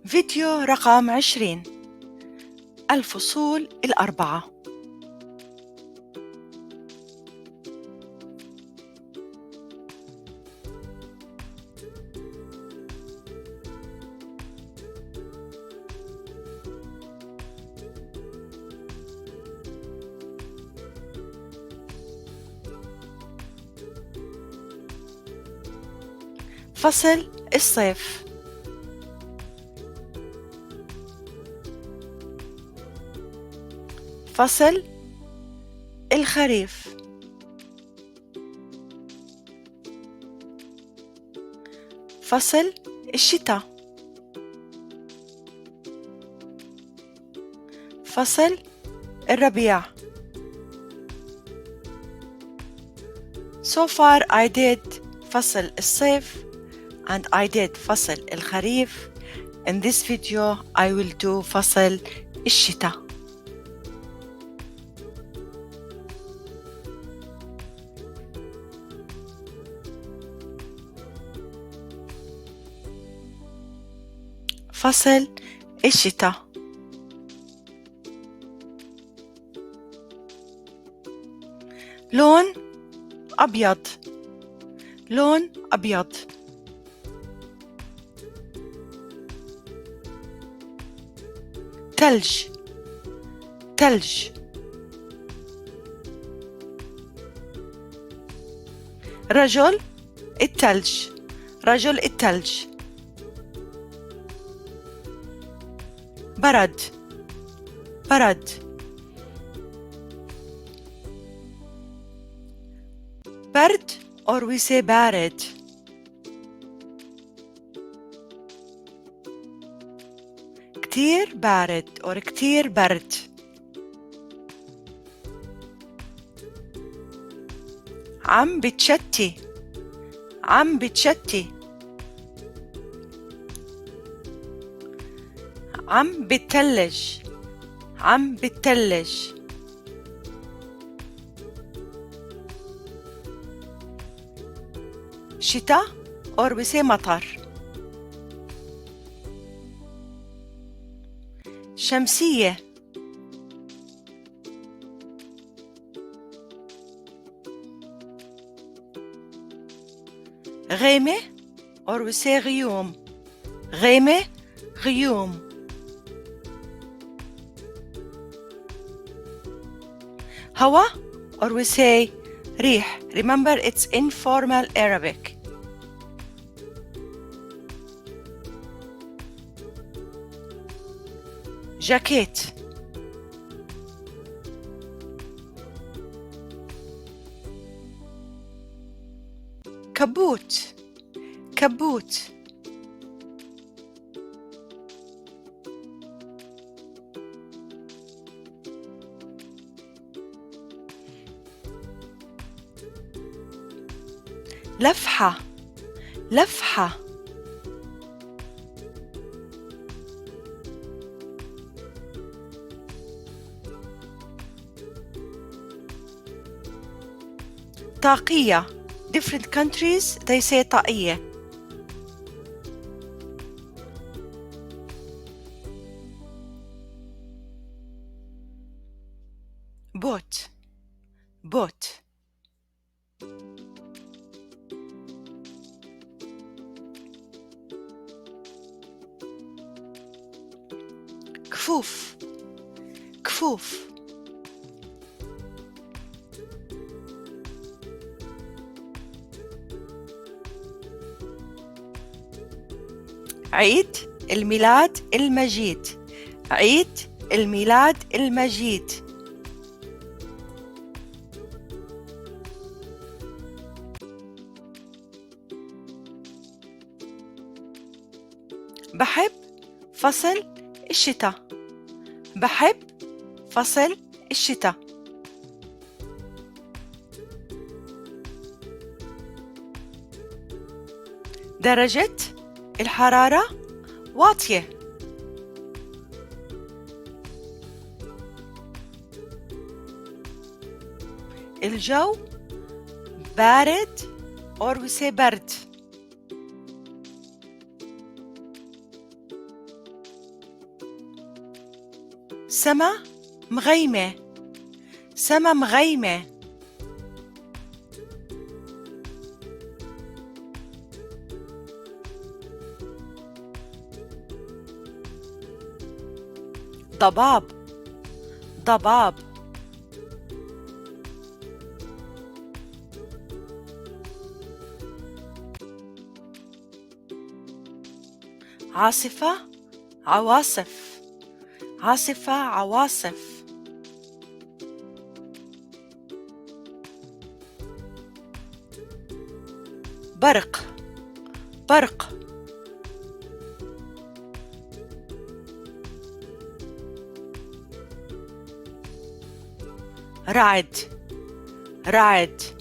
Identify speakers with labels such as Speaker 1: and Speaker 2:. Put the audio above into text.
Speaker 1: فيديو رقم 20. الفصول الأربعة. فصل الصيف. فصل الخريف. فصل الشتاء. فصل الربيع. So far I did فصل الصيف and I did فصل الخريف. In this video I will do فصل الشتاء. فصل الشتاء. لون أبيض. لون أبيض. ثلج. ثلج. رجل الثلج. رجل الثلج. برد. برد. برد or we say بارد. كتير بارد or كتير برد. عم بتشتي. عم بتشتي. عم بتلج. عم بتلج. شتاء or we say مطر. شمسية. غيمة or we say غيوم. غيمة غيوم. هوا or we say ريح. Remember it's informal Arabic. جاكيت. كبوت. كبوت. لفحة. لفحة. طاقية. Different countries they say طاقية. بوت. بوت. كفوف. كفوف. عيد الميلاد المجيد. عيد الميلاد المجيد. بحب فصل الشتاء. بحب فصل الشتاء. درجة الحرارة واطية. الجو بارد or we say برد. سما مغيمة. سما مغيمة. ضباب. ضباب. عاصفة. عواصف. عاصفة. عواصف. برق. برق. رعد. رعد.